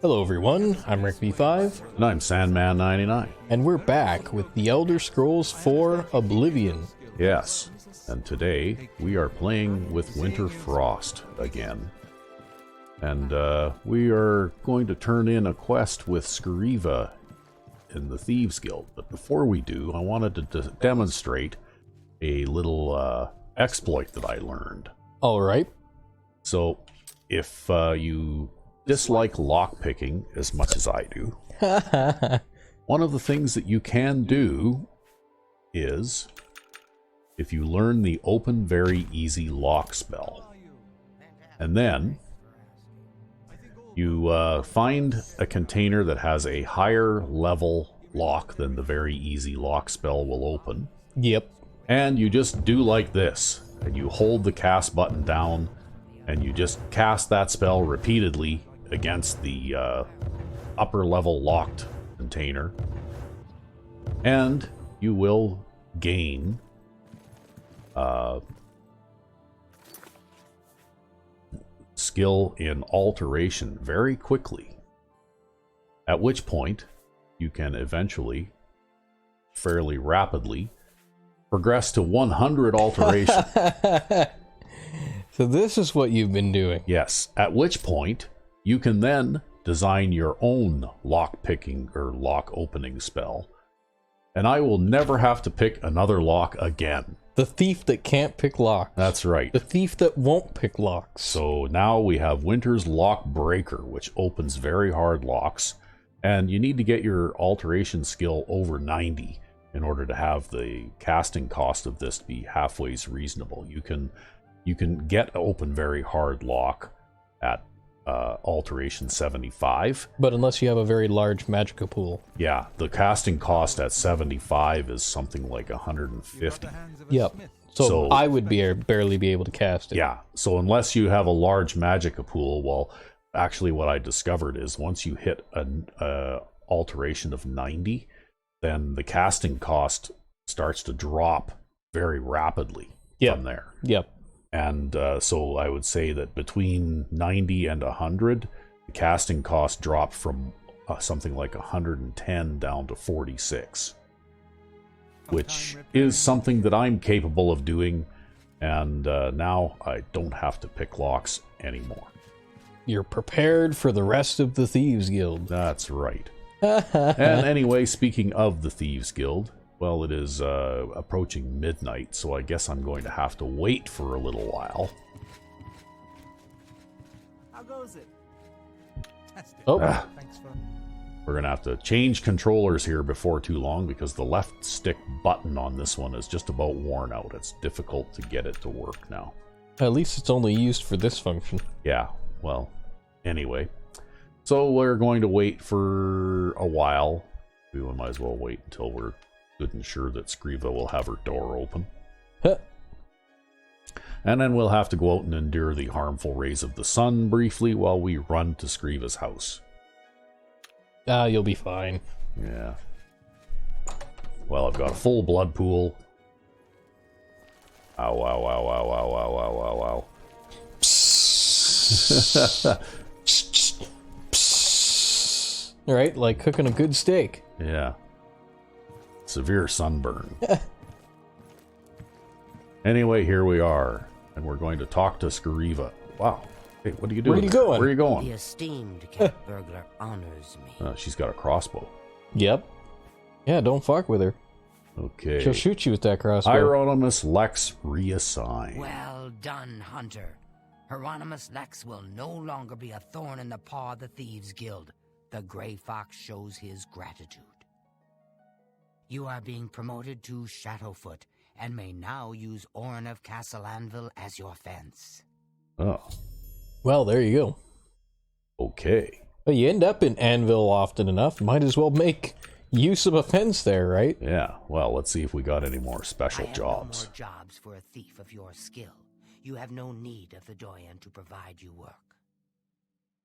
Hello everyone, I'm Recv5, And I'm Sandman099. and we're back with The Elder Scrolls 4 Oblivion. Yes, and today we are playing with Winter Frost again. And we are going to turn in a quest with Recv5x in the Thieves Guild. But before we do, I wanted to demonstrate a little exploit that I learned. Alright. So, if you dislike lockpicking as much as I do, one of the things that you can do is, if you learn the Open Very Easy Lock spell, and then you find a container that has a higher level lock than the Very Easy Lock spell will open. Yep. And you just do like this, and you hold the cast button down, and you just cast that spell repeatedly against the upper level locked container, and you will gain skill in alteration very quickly, at which point you can eventually, fairly rapidly, progress to 100 alteration. So this is what you've been doing. Yes, at which point you can then design your own lock picking or lock opening spell, and I will never have to pick another lock again. The thief that can't pick locks. That's right. The thief that won't pick locks. So now we have Winter's Lock Breaker, which opens very hard locks, and you need to get your alteration skill over 90 in order to have the casting cost of this be halfway reasonable. You can get open very hard lock at alteration 75. But unless you have a very large magicka pool. Yeah, the casting cost at 75 is something like 150. Yep. So I would barely be able to cast it. Yeah, so unless you have a large magicka pool, well, actually what I discovered is once you hit an alteration of 90, then the casting cost starts to drop very rapidly from there. Yep. And so I would say that between 90 and 100, the casting cost dropped from something like 110 down to 46, which is something that I'm capable of doing, and now I don't have to pick locks anymore. You're prepared for the rest of the Thieves Guild. That's right. And anyway, speaking of the Thieves Guild, well, it is approaching midnight, so I guess I'm going to have to wait for a little while. How goes it? Oh, Thanks for... We're going to have to change controllers here before too long, because the left stick button on this one is just about worn out. It's difficult to get it to work now. at least it's only used for this function. Yeah, well, anyway. So we're going to wait for a while. We might as well wait until we're good and sure that Recv5x will have her door open. Huh. And then we'll have to go out and endure the harmful rays of the sun briefly while we run to Recv5x's house. You'll be fine. Yeah. Well, I've got a full blood pool. Ow, ow, ow, ow, ow, ow, ow, ow, ow. Alright, like cooking a good steak. Yeah. Severe sunburn. Anyway, here we are. And we're going to talk to Recv5x. Wow. Hey, what are you doing? Where are you going? Where are you going? The esteemed cat burglar honors me. She's got a crossbow. Yep. Yeah, don't fuck with her. Okay. She'll shoot you with that crossbow. Hieronymus Lex reassigned. Well done, Hunter. Hieronymus Lex will no longer be a thorn in the paw of the Thieves Guild. The Gray Fox shows his gratitude. You are being promoted to Shadowfoot, and may now use Orin of Castle Anvil as your fence. Oh, Well, there you go. okay. But you end up in Anvil often enough, might as well make use of a fence there, right? Yeah, well, let's see if we got any more special I have jobs. no more jobs for a thief of your skill. You have no need of the Doyen to provide you work.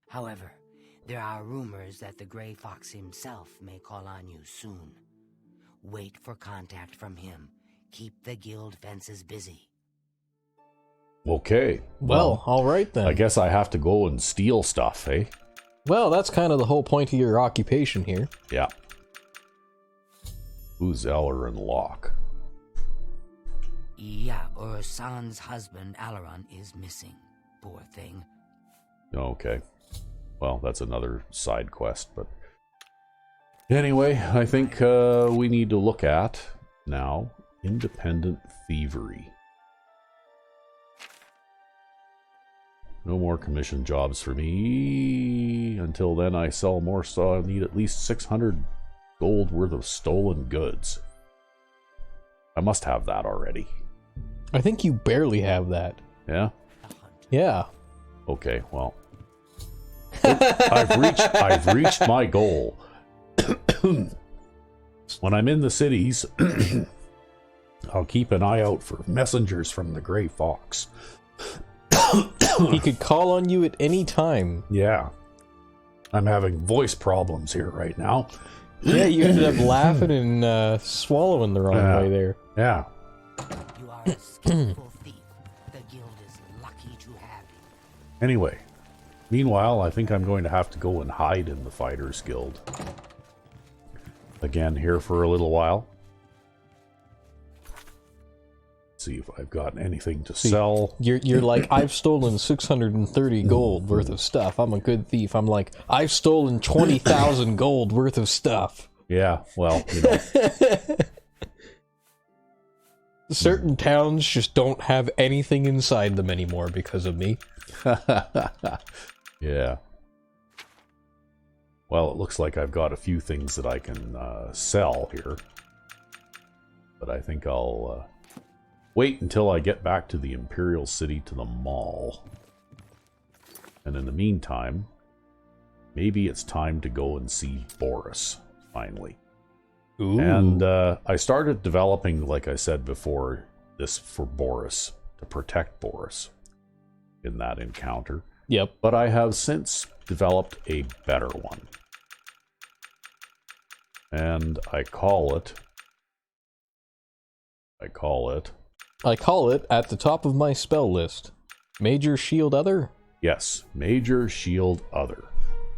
However, there are rumors that the Gray Fox himself may call on you soon. Wait for contact from him. Keep the guild fences busy. Okay. Well, all right then. I guess I have to go and steal stuff, eh? Well, that's kind of the whole point of your occupation here. Yeah. Who's Eller and Locke? Yeah, Ur-San's husband, Alaron, is missing. Poor thing. Okay. Well, that's another side quest, but... Anyway, I think we need to look at, now, independent thievery. No more commission jobs for me. Until then, I sell more, so I need at least 600 gold worth of stolen goods. I must have that already. I think you barely have that. Yeah? Yeah. Okay, well. I've reached my goal. When I'm in the cities, I'll keep an eye out for messengers from the Gray Fox. He could call on you at any time. Yeah. I'm having voice problems here right now. Yeah, you ended up laughing and swallowing the wrong way there. Yeah. You are a skillful thief. The guild is lucky to have you. Anyway, meanwhile, I think I'm going to have to go and hide in the Fighters Guild. Again, here for a little while. See if I've got anything to sell. You're like, I've stolen 630 gold worth of stuff. I'm a good thief. I'm like, I've stolen 20,000 gold worth of stuff. Yeah, well, you know. Certain towns just don't have anything inside them anymore because of me. Yeah. Well, it looks like I've got a few things that I can sell here. But I think I'll wait until I get back to the Imperial City to the mall. And in the meantime, maybe it's time to go and see Boris, finally. Ooh. And I started developing, like I said before, this for Boris, to protect Boris in that encounter. Yep. But I have since developed a better one. And I call it at the top of my spell list. Major Shield Other? Yes, Major Shield Other.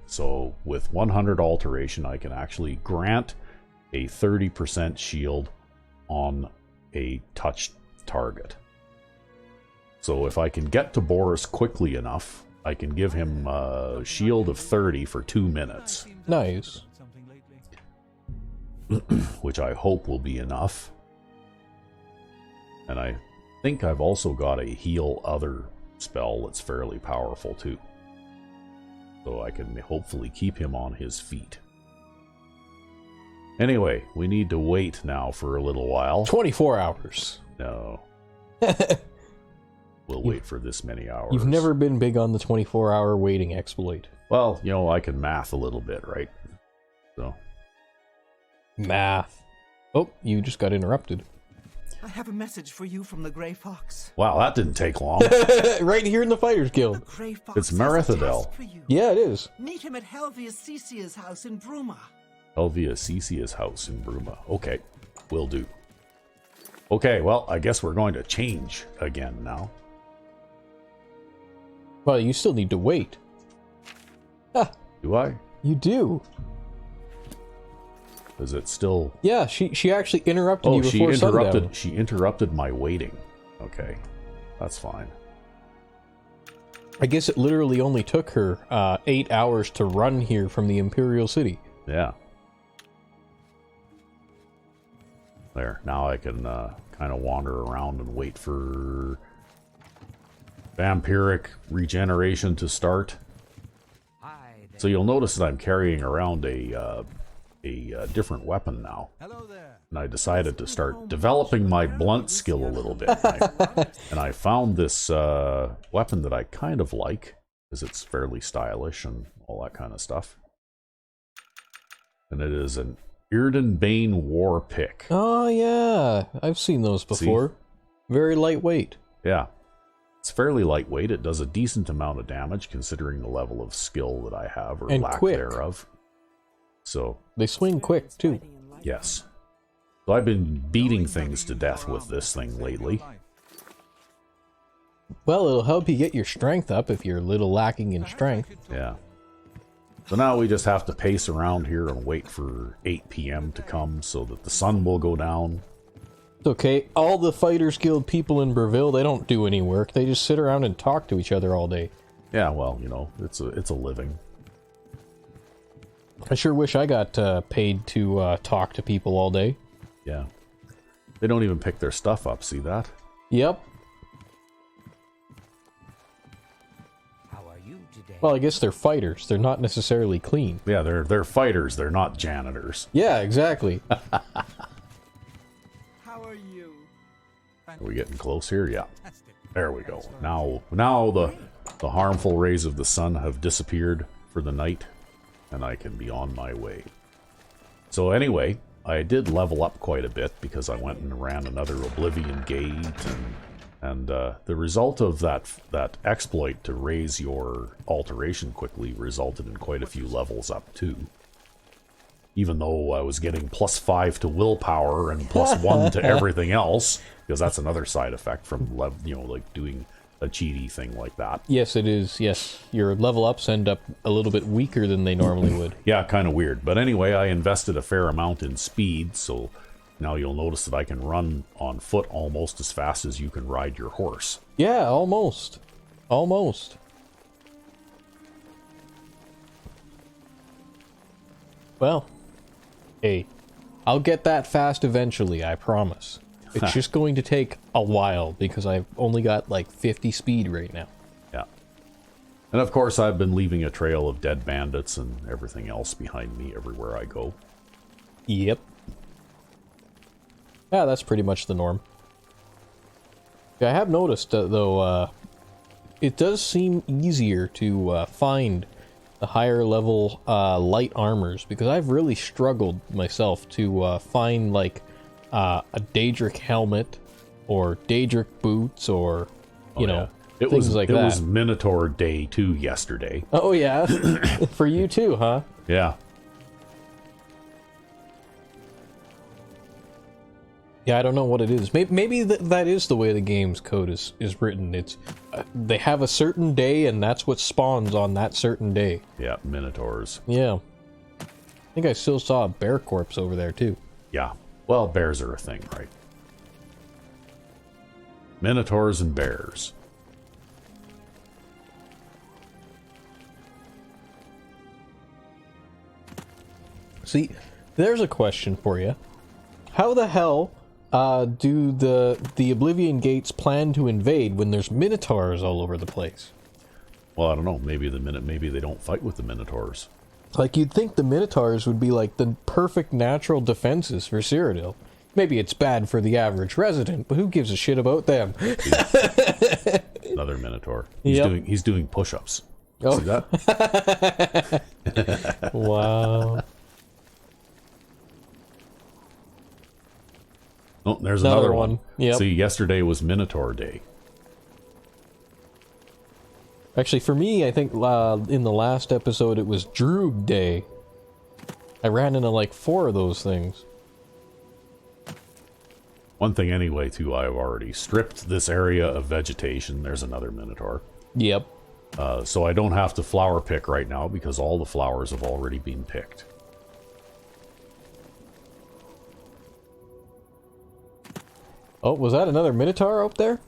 So with 100 alteration, I can actually grant a 30% shield on a touched target. So if I can get to Boris quickly enough, I can give him a shield of 30 for 2 minutes. Nice. Which I hope will be enough. And I think I've also got a Heal Other spell that's fairly powerful too. So I can hopefully keep him on his feet. Anyway, we need to wait now for a little while. 24 hours. No. We'll wait for this many hours. You've never been big on the 24-hour waiting exploit. Well, you know, I can math a little bit, right? So. Math. Oh, you just got interrupted. I have a message for you from the Gray Fox. Wow, that didn't take long. Right here in the Fighters Guild. The Gray Fox It's has a Merithadel. task for you. Yeah, it is. Meet him at Helvius house in Bruma. Helvia Cecia's house in Bruma. Okay, will do. Okay, well, I guess we're going to change again now. Well, you still need to wait. Ah, Do I? you do. Is it still... Yeah, she actually interrupted you Oh, before sundown. she interrupted my waiting. Okay, that's fine. I guess it literally only took her 8 hours to run here from the Imperial City. Yeah. There, now I can kind of wander around and wait for vampiric regeneration to start. Hi there. So you'll notice that I'm carrying around a different weapon now. Hello there. And I decided to start developing my blunt skill a little bit. And I found this weapon that I kind of like, because it's fairly stylish and all that kind of stuff. And it is an Irdenbane War Pick. Oh, yeah. I've seen those before. Very lightweight. Yeah. It's fairly lightweight. It does a decent amount of damage, considering the level of skill that I have, or And lack quick. thereof. So, They swing quick, too. yes. So I've been beating things to death with this thing lately. Well, it'll help you get your strength up if you're a little lacking in strength. Yeah. So now we just have to pace around here and wait for 8 p.m. to come so that the sun will go down. It's okay. All the Fighters Guild people in Breville, they don't do any work. They just sit around and talk to each other all day. Yeah, well, you know, it's a living. I sure wish I got paid to talk to people all day. Yeah. They don't even pick their stuff up, see that? Yep. How are you today? Well, I guess they're fighters. They're not necessarily clean. Yeah, they're fighters, they're not janitors. Yeah, exactly. How are you? Are we getting close here? Yeah. There we go. Now the harmful rays of the sun have disappeared for the night, and I can be on my way. So anyway, I did level up quite a bit because I went and ran another Oblivion gate, and the result of that exploit to raise your alteration quickly resulted in quite a few levels up too. Even though I was getting +5 to willpower and +1 to everything else, because that's another side effect from like doing a cheaty thing like that. Yes, it is. Yes, your level ups end up a little bit weaker than they normally would. Yeah, kind of weird. But anyway, I invested a fair amount in speed, so now you'll notice that I can run on foot almost as fast as you can ride your horse. Yeah, almost. Almost. Well, hey, I'll get that fast eventually, I promise. It's just going to take a while because I've only got like 50 speed right now. Yeah. And of course, I've been leaving a trail of dead bandits and everything else behind me everywhere I go. Yep. Yeah, that's pretty much the norm. Yeah, I have noticed, though, it does seem easier to find the higher level light armors, because I've really struggled myself to find, like, a Daedric helmet, or Daedric boots, or, you know, things like that. It was Minotaur Day 2 yesterday. Oh, yeah? For you too, huh? Yeah. Yeah, I don't know what it is. Maybe that is the way the game's code is written. It's they have a certain day, and that's what spawns on that certain day. Yeah, Minotaurs. Yeah. I think I still saw a bear corpse over there, too. Yeah. Well, bears are a thing, right? Minotaurs and bears. See, there's a question for you. How the hell do the Oblivion Gates plan to invade when there's Minotaurs all over the place? Well, I don't know. Maybe they don't fight with the Minotaurs. Like, you'd think the Minotaurs would be like the perfect natural defenses for Cyrodiil. Maybe it's bad for the average resident, but who gives a shit about them? Another Minotaur. He's doing push-ups. Oh. See that? Wow. Oh, there's another one. Yep. See, yesterday was Minotaur Day. Actually, for me, I think in the last episode it was Droog Day. I ran into like 4 of those things. One thing anyway, too, I've already stripped this area of vegetation. There's another Minotaur. Yep. So I don't have to flower pick right now because all the flowers have already been picked. Oh, was that another Minotaur up there?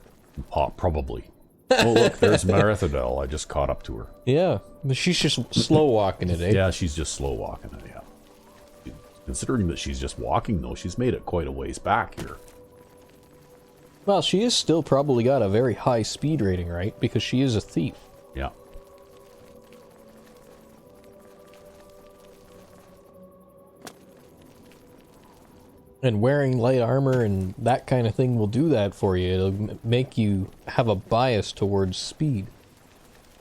Probably. Oh, look, there's Marithadel. I just caught up to her. Yeah, but she's just slow walking it, eh? Yeah, she's just slow walking it, yeah. Considering that she's just walking, though, she's made it quite a ways back here. Well, she is still probably got a very high speed rating, right? Because she is a thief. Yeah. And wearing light armor and that kind of thing will do that for you. It'll make you have a bias towards speed.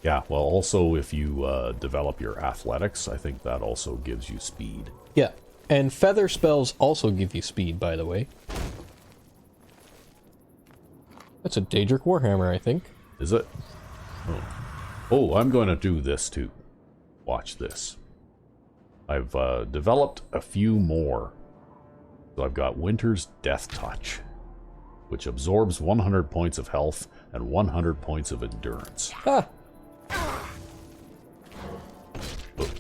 Yeah, well, also, if you develop your athletics, I think that also gives you speed. Yeah, and feather spells also give you speed, by the way. That's a Daedric Warhammer, I think. Is it? Oh, I'm going to do this, too. Watch this. I've developed a few more. So I've got Winter's Death Touch, which absorbs 100 points of health and 100 points of endurance. Ah.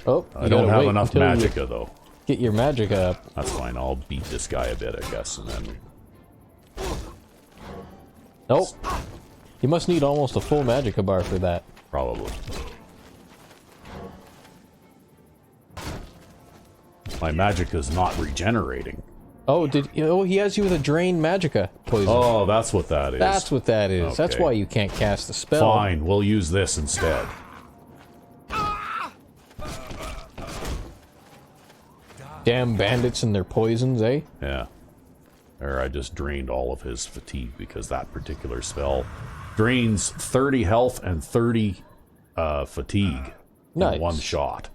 Oh, I don't have enough magicka, though. Get your magicka up. That's fine. I'll beat this guy a bit, I guess, and then... Nope. You must need almost a full magicka bar for that. Probably. My magicka's not regenerating. Oh, he has you with a drain magicka poison. Oh, that's what that is. That's what that is. Okay. That's why you can't cast the spell. Fine, we'll use this instead. Damn bandits and their poisons, eh? Yeah. There, I just drained all of his fatigue because that particular spell drains 30 health and 30 fatigue Nice. in one shot.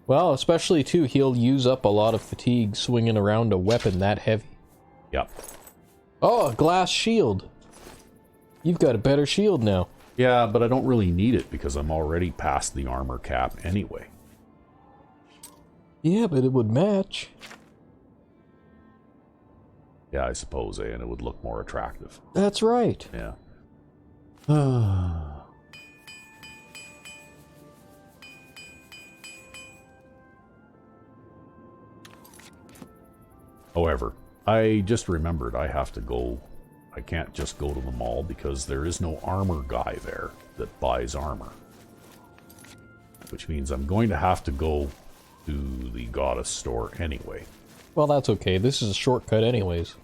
Well, especially too, he'll use up a lot of fatigue swinging around a weapon that heavy. Yep. Oh, a glass shield. You've got a better shield now. Yeah, but I don't really need it because I'm already past the armor cap anyway. Yeah, but it would match. Yeah, I suppose, and it would look more attractive. That's right. Yeah. However, I just remembered I have to go. I can't just go to the mall because there is no armor guy there that buys armor. Which means I'm going to have to go to the goddess store anyway. Well, that's okay. This is a shortcut anyways.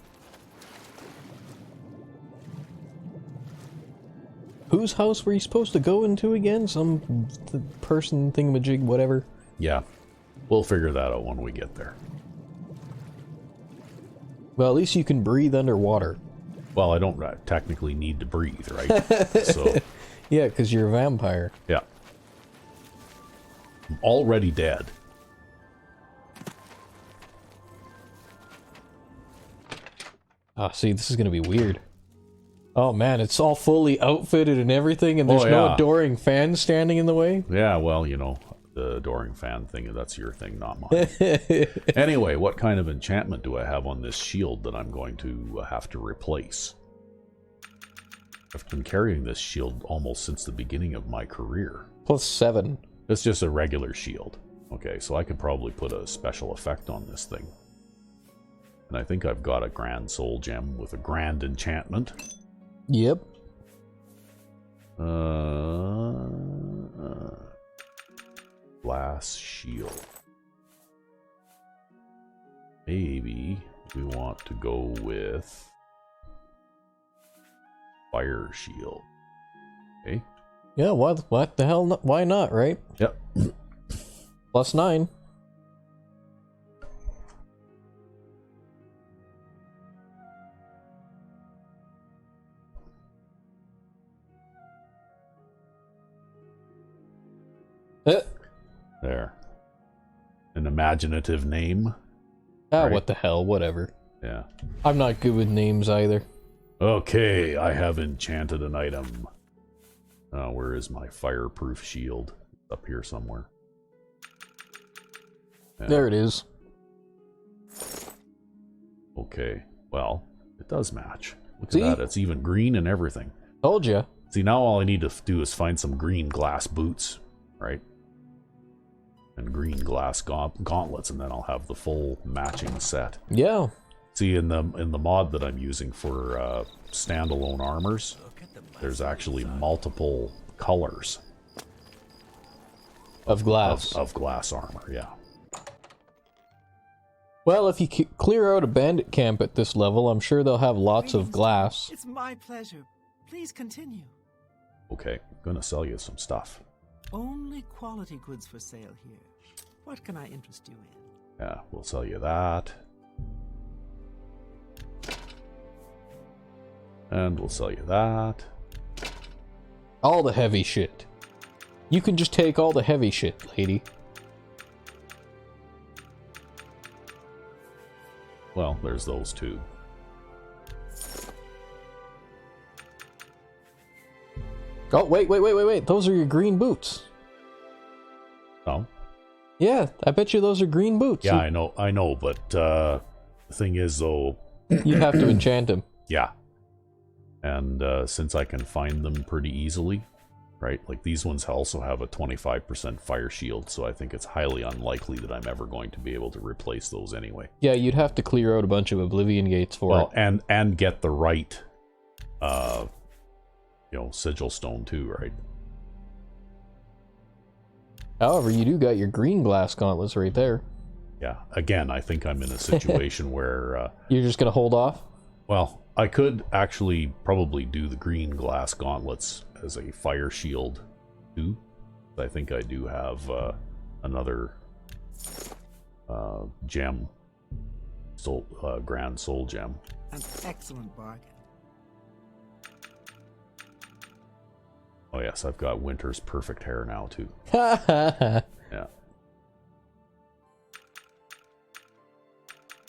Whose house were you supposed to go into again? Some person thingamajig, whatever? Yeah, we'll figure that out when we get there. Well, at least you can breathe underwater. Well, I don't technically need to breathe, right? So, Yeah, because you're a vampire. yeah. I'm already dead. Ah, see, this is gonna be weird. Oh man, it's all fully outfitted and everything, and there's no adoring fan standing in the way? Yeah, well, you know, the adoring fan thing, that's your thing, not mine. Anyway, what kind of enchantment do I have on this shield that I'm going to have to replace? I've been carrying this shield almost since the beginning of my career. +7. It's just a regular shield. Okay, so I could probably put a special effect on this thing. And I think I've got a grand soul gem with a grand enchantment. Yep. Glass shield. Maybe we want to go with fire shield. Okay. Yeah, what the hell? Why not, right? Yep. +9. There. An imaginative name. Ah, Right. what the hell, whatever. Yeah. I'm not good with names either. Okay, I have enchanted an item. Where is my fireproof shield? Up here somewhere. Yeah. There it is. Okay, well, it does match. Look See? at that, it's even green and everything. Told ya. See, now all I need to do is find some green glass boots, right? And green glass gauntlets, and then I'll have the full matching set. Yeah. See, in the mod that I'm using for standalone armors, there's actually multiple colors Of glass. of glass armor. Yeah. Well, if you clear out a bandit camp at this level, I'm sure they'll have lots of glass. It's my pleasure. Please continue. Okay, gonna sell you some stuff. Only quality goods for sale here. What can I interest you in? Yeah, we'll sell you that. And we'll sell you that. All the heavy shit. You can just take all the heavy shit, lady. Well, there's those two. Oh, wait. Those are your green boots. Oh? Yeah, I bet you those are green boots. Yeah, I know, but the thing is, though... You have to enchant them. Yeah. And since I can find them pretty easily, right? Like these ones also have a 25% fire shield, so I think it's highly unlikely that I'm ever going to be able to replace those anyway. Yeah, you'd have to clear out a bunch of Oblivion gates for it. And get the right, sigil stone too, right? However, you do got your green glass gauntlets right there. Yeah, again, I think I'm in a situation where... You're just going to hold off? Well, I could actually probably do the green glass gauntlets as a fire shield too. I think I do have another gem, grand soul gem. An excellent bargain. Oh yes, I've got Winter's perfect hair now too. Yeah.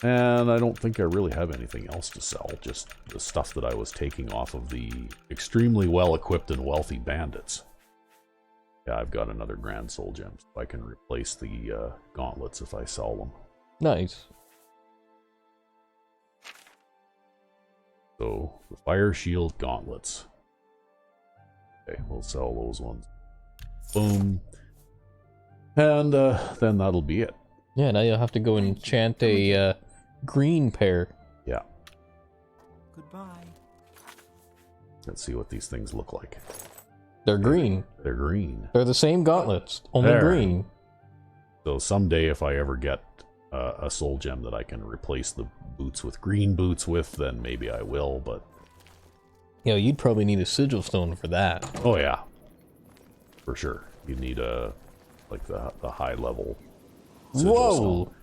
And I don't think I really have anything else to sell, just the stuff that I was taking off of the extremely well-equipped and wealthy bandits. Yeah, I've got another grand soul gem, so I can replace the gauntlets if I sell them. Nice. So, the fire shield gauntlets. Okay, we'll sell those ones. Boom. And then that'll be it. Yeah, now you'll have to go and enchant a green pair. Yeah. Goodbye. Let's see what these things look like. They're green. They're green. They're the same gauntlets, only There. green. So someday if I ever get a soul gem that I can replace the boots with green boots with, then maybe I will, but... You know, you'd probably need a sigil stone for that. Oh yeah. For sure. You need the high level sigil Whoa! stone.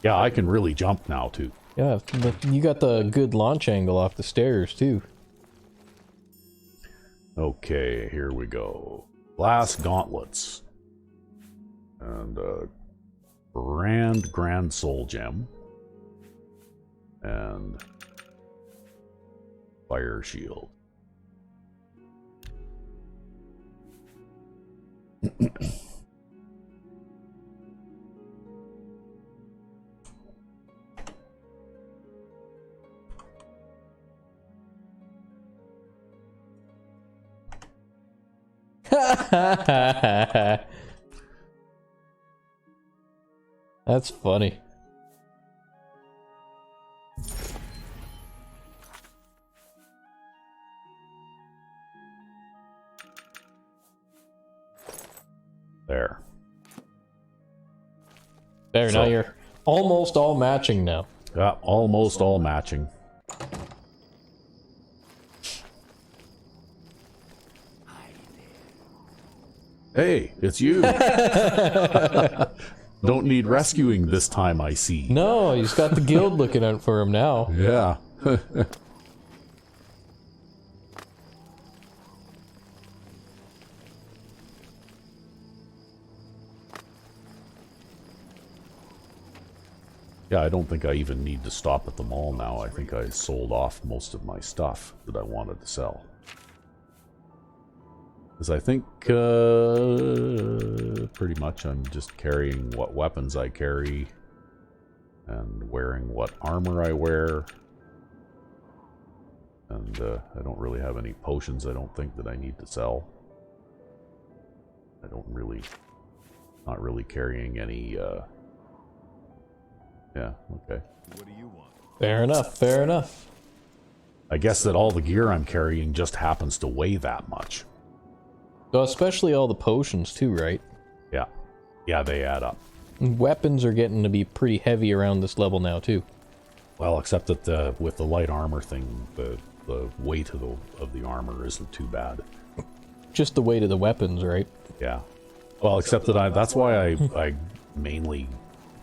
Yeah, I can really jump now too. Yeah, but you got the good launch angle off the stairs too. Okay, here we go. Glass gauntlets. And grand soul gem. And fire shield. That's funny. There. There, So- now you're almost all matching now. Yeah, almost all matching. Hey, it's you. Don't need rescuing this time, I see. No, he's got the guild looking out for him now. Yeah. Yeah, I don't think I even need to stop at the mall now. I think I sold off most of my stuff that I wanted to sell. Because I think pretty much I'm just carrying what weapons I carry and wearing what armor I wear. And I don't really have any potions, I don't think, that I need to sell. I don't really... Not really carrying any... Yeah, okay. What do you want? Fair enough, fair enough. I guess that all the gear I'm carrying just happens to weigh that much. So especially all the potions too, right? Yeah. Yeah, they add up. Weapons are getting to be pretty heavy around this level now too. Well, except that with the light armor thing, the weight of the armor isn't too bad. Just the weight of the weapons, right? Yeah. Well, except that that's why I mainly...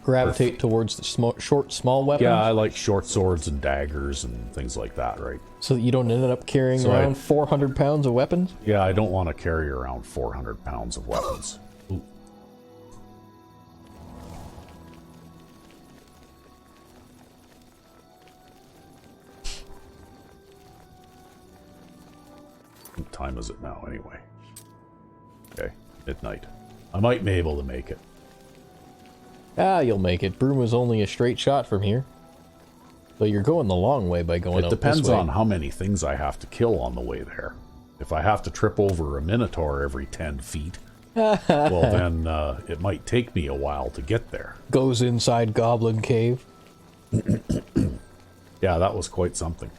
Gravitate towards the short, small weapons? Yeah, I like short swords and daggers and things like that, right? So that you don't end up carrying So around 400 pounds of weapons? Yeah, I don't want to carry around 400 pounds of weapons. Ooh. What time is it now, anyway? Okay, midnight. I might be able to make it. Ah, you'll make it. Broom is only a straight shot from here. But you're going the long way by going It out depends this way. on how many things I have to kill on the way there. If I have to trip over a Minotaur every 10 feet, well then it might take me a while to get there. Goes inside Goblin Cave. Yeah, that was quite something.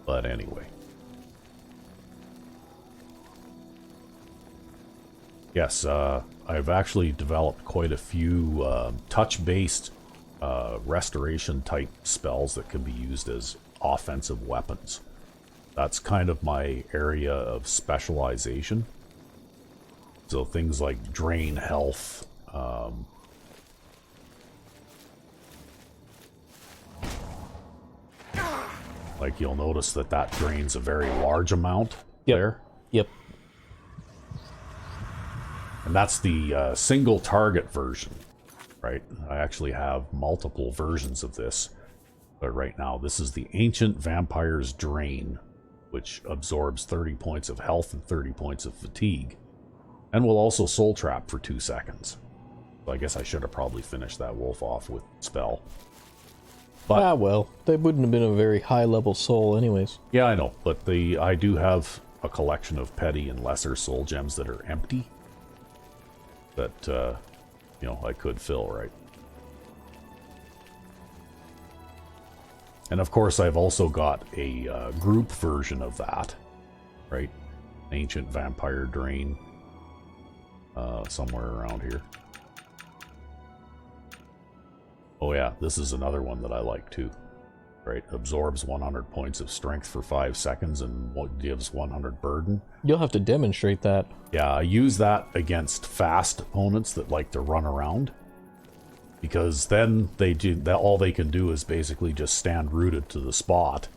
But anyway. Yes, I've actually developed quite a few touch-based restoration-type spells that can be used as offensive weapons. That's kind of my area of specialization. So things like drain health, like you'll notice that drains a very large amount there. Yep. And that's the single target version, right? I actually have multiple versions of this. But right now, this is the Ancient Vampire's Drain, which absorbs 30 points of health and 30 points of fatigue. And will also soul trap for 2 seconds. So I guess I should have probably finished that wolf off with spell. But, well, they wouldn't have been a very high-level soul anyways. yeah, I know. But I do have a collection of petty and lesser soul gems that are empty. That, you know, I could fill, right? And of course, I've also got a group version of that, right? Ancient Vampire Drain, somewhere around here. Oh yeah, this is another one that I like too, right? Absorbs 100 points of strength for 5 seconds and gives 100 burden. You'll have to demonstrate that. Yeah, I use that against fast opponents that like to run around. Because then all they can do is basically just stand rooted to the spot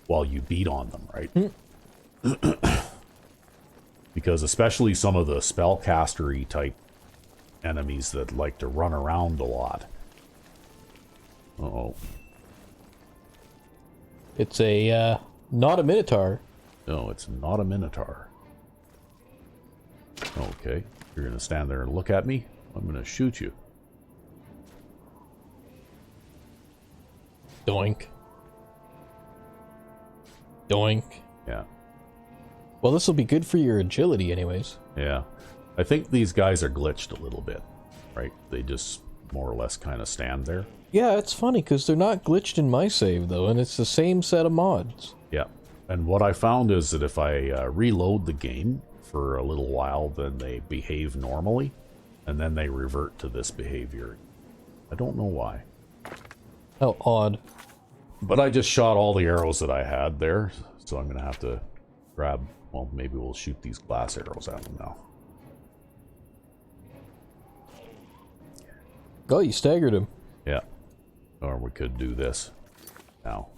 while you beat on them, right? Because especially some of the spellcastery type enemies that like to run around a lot. Uh-oh. It's a, not a Minotaur. No, it's not a Minotaur. Okay, you're gonna stand there and look at me? I'm gonna shoot you. Doink. Doink. Yeah. Well, this will be good for your agility anyways. Yeah. I think these guys are glitched a little bit, right? They just more or less kind of stand there. Yeah, it's funny because they're not glitched in my save though, and it's the same set of mods. Yeah. And what I found is that if I reload the game for a little while, then they behave normally, and then they revert to this behavior. I don't know why. How odd. But I just shot all the arrows that I had there, so I'm going to have to grab... Well, maybe we'll shoot these glass arrows at them now. Oh, you staggered him. Yeah. Or we could do this now.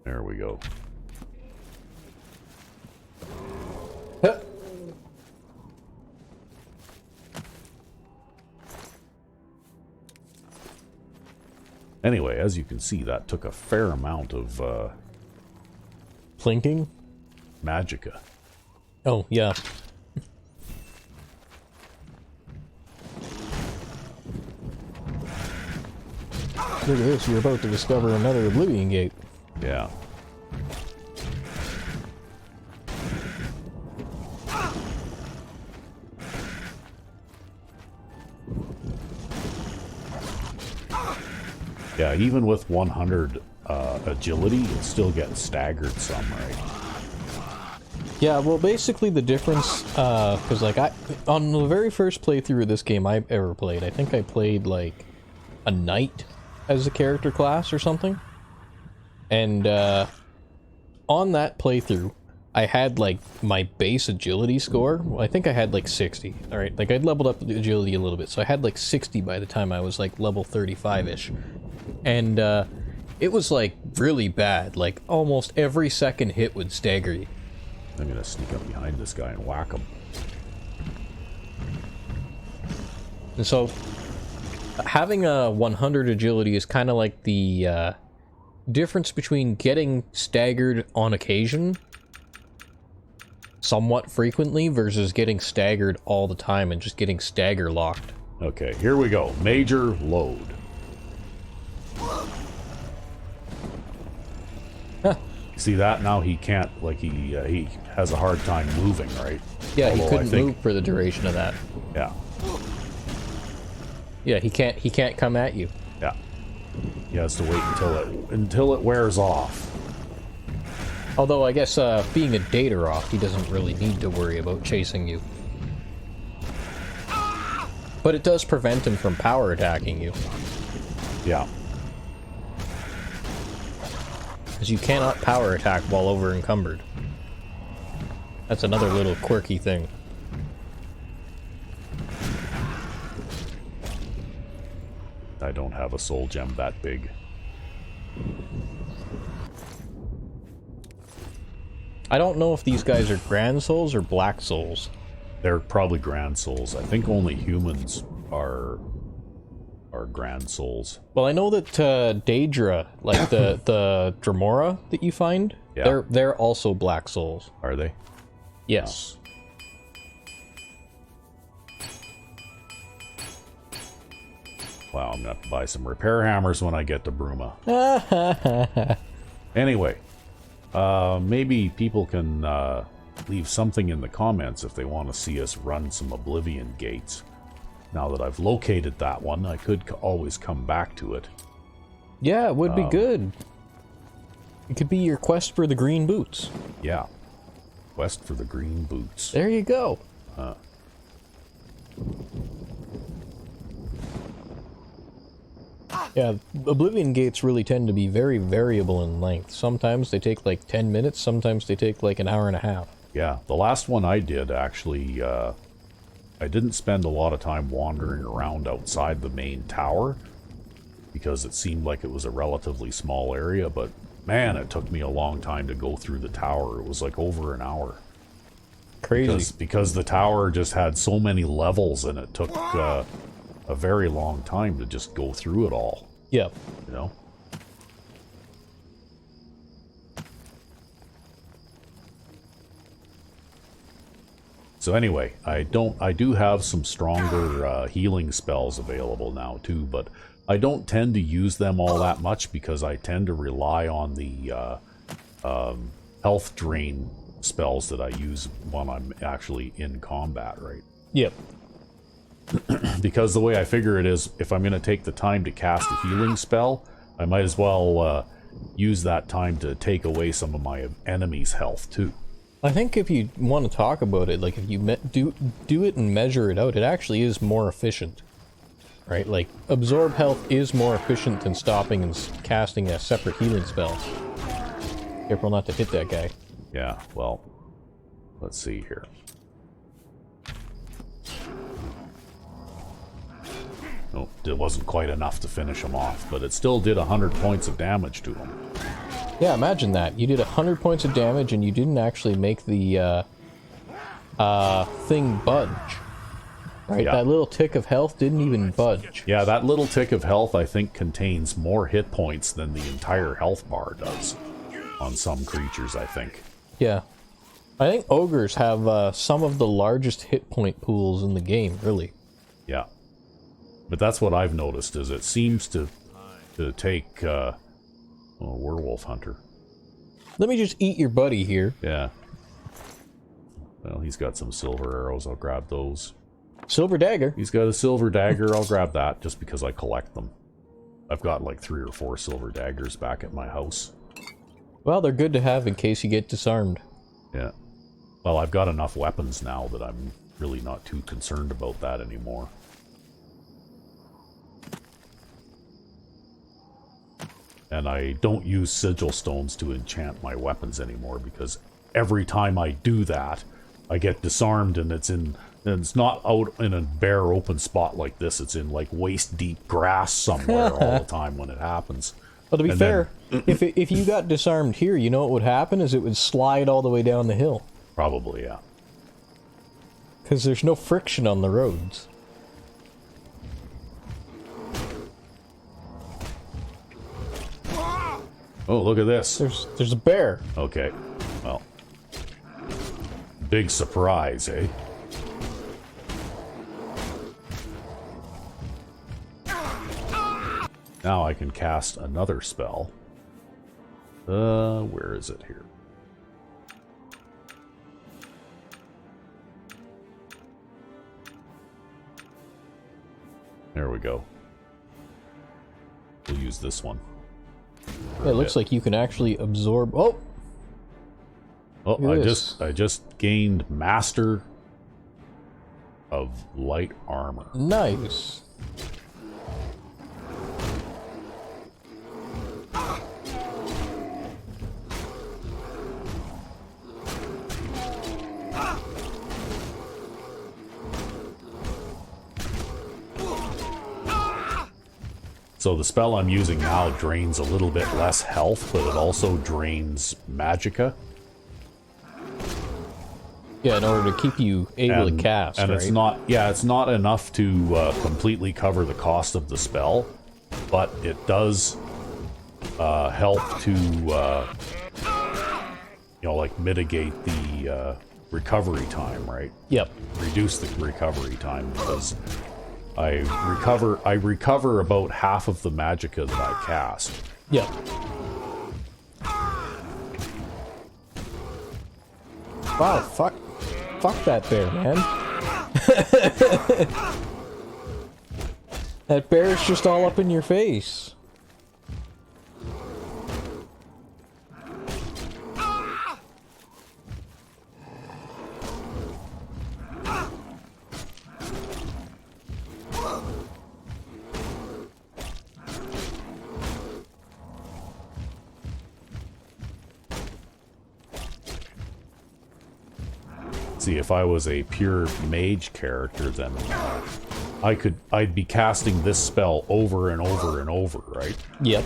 There we go. Anyway, as you can see, that took a fair amount of Plinking? magicka. Oh, yeah. Look at this, you're about to discover another Oblivion gate. Yeah. Yeah, even with 100 agility, it still gets staggered some, right? Yeah, well, basically the difference, because like on the very first playthrough of this game I ever played, I think I played like a knight as a character class or something. And on that playthrough, I had like my base agility score. Well, I think I had like 60. All right, like I'd leveled up the agility a little bit, so I had like 60 by the time I was like level 35-ish, and it was like really bad. Like almost every second hit would stagger you. I'm gonna sneak up behind this guy and whack him. And so, having a 100 agility is kind of like the difference between getting staggered on occasion, somewhat frequently, versus getting staggered all the time and just getting stagger locked. Okay, here we go. Major load. See that? Now he can't, like, he has a hard time moving, right? Yeah, Although he couldn't move for the duration of that. Yeah. Yeah, he can't come at you. Yeah. He has to wait until it wears off. Although I guess being a Dataroth, he doesn't really need to worry about chasing you. But it does prevent him from power attacking you. Yeah. Because you cannot power attack while over encumbered. That's another little quirky thing. I don't have a soul gem that big. I don't know if these guys are Grand Souls or Black Souls. They're probably Grand Souls. I think only humans are Grand Souls. Well, I know that Daedra, like the Dremora that you find, yeah. they're also Black Souls. Are they? Yes. Wow, I'm gonna have to buy some repair hammers when I get to Bruma. Anyway, maybe people can leave something in the comments if they want to see us run some Oblivion gates. Now that I've located that one, I could always come back to it. Yeah, it would be good. It could be your quest for the green boots. Yeah. Quest for the green boots. There you go. Yeah, Oblivion gates really tend to be very variable in length. Sometimes they take like 10 minutes, sometimes they take like an hour and a half. Yeah, the last one I did, actually, I didn't spend a lot of time wandering around outside the main tower, because it seemed like it was a relatively small area, but man, it took me a long time to go through the tower. It was like over an hour. Crazy. Because the tower just had so many levels, and it took a very long time to just go through it all. Yep. You know? So anyway, I do have some stronger healing spells available now too, but I don't tend to use them all that much because I tend to rely on the health drain spells that I use when I'm actually in combat, right? Yep. Because the way I figure it is, if I'm going to take the time to cast a healing spell, I might as well use that time to take away some of my enemy's health too. I think if you want to talk about it, like if you do it and measure it out, it actually is more efficient. Right? Like, absorb health is more efficient than stopping and casting a separate healing spell. Careful not to hit that guy. Yeah, well, let's see here. Oh, it wasn't quite enough to finish him off, but it still did 100 points of damage to him. Yeah, imagine that. You did 100 points of damage and you didn't actually make the thing budge. Right? Yeah. That little tick of health didn't even budge. Yeah, that little tick of health, I think, contains more hit points than the entire health bar does on some creatures, I think. Yeah. I think ogres have some of the largest hit point pools in the game, really. Yeah. But that's what I've noticed, is it seems to take... werewolf hunter. Let me just eat your buddy here. Yeah. Well, he's got some silver arrows. I'll grab those. Silver dagger. He's got a silver dagger. I'll grab that just because I collect them. I've got like 3 or 4 silver daggers back at my house. Well, they're good to have in case you get disarmed. Yeah. Well, I've got enough weapons now that I'm really not too concerned about that anymore. And I don't use sigil stones to enchant my weapons anymore because every time I do that, I get disarmed, and it's not out in a bare open spot like this. It's in like waist deep grass somewhere all the time when it happens. Well, to be fair, if you got disarmed here, you know what would happen is it would slide all the way down the hill. Probably, yeah. Because there's no friction on the roads. Oh, look at this. There's a bear. Okay, well. Big surprise, eh? Now I can cast another spell. Where is it here? There we go. We'll use this one. It looks like you can actually absorb. Oh, oh! I just gained Master of Light Armor. Nice. So the spell I'm using now drains a little bit less health, but it also drains magicka. Yeah, in order to keep you able to cast, and right? it's not enough to completely cover the cost of the spell, but it does help to like mitigate the recovery time, right? Yep. Reduce the recovery time, because I recover about half of the magicka that I cast. Yep. Wow, fuck that bear, man. That bear's just all up in your face. See, if I was a pure mage character, then I'd be casting this spell over and over and over, right? Yep.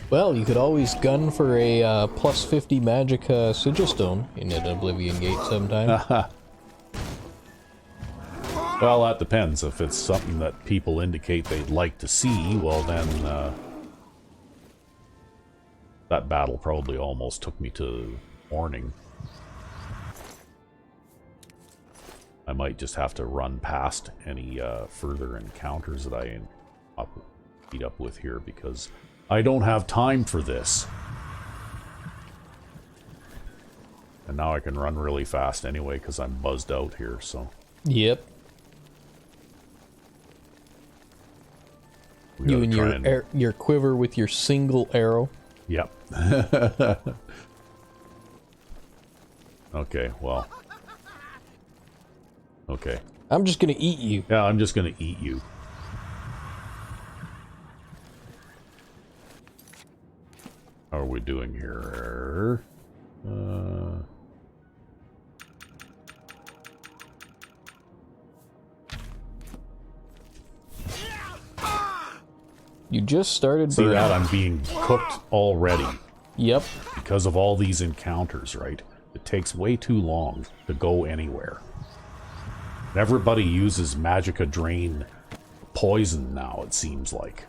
Well, you could always gun for a plus 50 magicka sigilstone in an Oblivion Gate sometime. Well, that depends. If it's something that people indicate they'd like to see, well then, that battle probably almost took me to morning. I might just have to run past any further encounters that I meet up with here, because I don't have time for this. And now I can run really fast anyway, because I'm buzzed out here, so... Yep. You and your quiver with your single arrow. Yep. Okay, well. Okay. I'm just gonna eat you. Yeah, I'm just gonna eat you. How are we doing here? You just started See burning. that? I'm being cooked already. Yep. Because of all these encounters, right? It takes way too long to go anywhere. Everybody uses magicka drain poison now, it seems like.